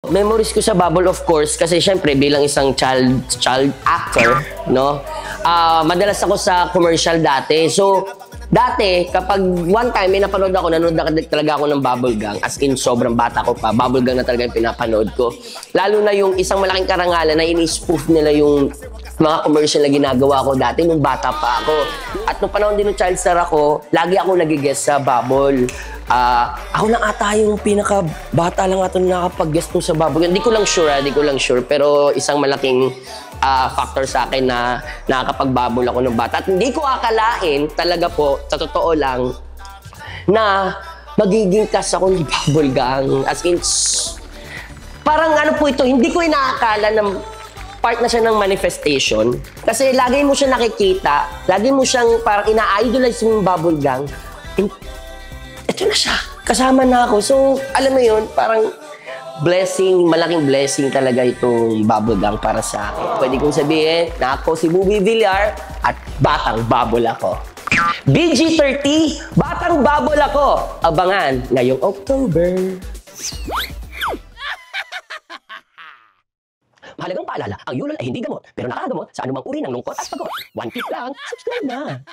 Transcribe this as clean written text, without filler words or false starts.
Memories ko sa Bubble, of course, kasi syempre bilang isang child actor, no? Madalas ako sa commercial dati. So, dati, kapag one time may napanood ako, nanood na talaga ako ng Bubble Gang. As in, sobrang bata ko pa. Bubble Gang na talaga yung pinapanood ko. Lalo na yung isang malaking karangalan na ini-spoof nila yung mga commercial na ginagawa ko dati nung bata pa ako. At nung panahon din ng child star ako, lagi ako nag-guest sa Bubble. Ako lang ata yung pinaka-bata lang ata na nakapag-guest sa Bubble. Hindi ko lang sure, pero isang malaking factor sa akin na nakakapag-bubble ako ng bata. At hindi ko akalain, talaga po, sa totoo lang, na magiging cast ako ni Bubble Gang. As in, parang ano po ito, hindi ko inaakala na part na siya ng manifestation. Kasi lagi mo siya nakikita, lagi mo siyang parang ina-idolize yung Bubble Gang. Ito na siya, kasama na ako. So, alam mo yun, parang blessing, malaking blessing talaga itong Bubble Gang para sa akin. Pwede kong sabihin na ako si Bobby Villar at batang bubble ako. BG30, batang bubble ako. Abangan ngayong October. Mahalagang paalala, ang Yulol ay hindi gamot, pero nakagamot sa anumang uri ng lungkot at pagod. 1 click lang, subscribe na!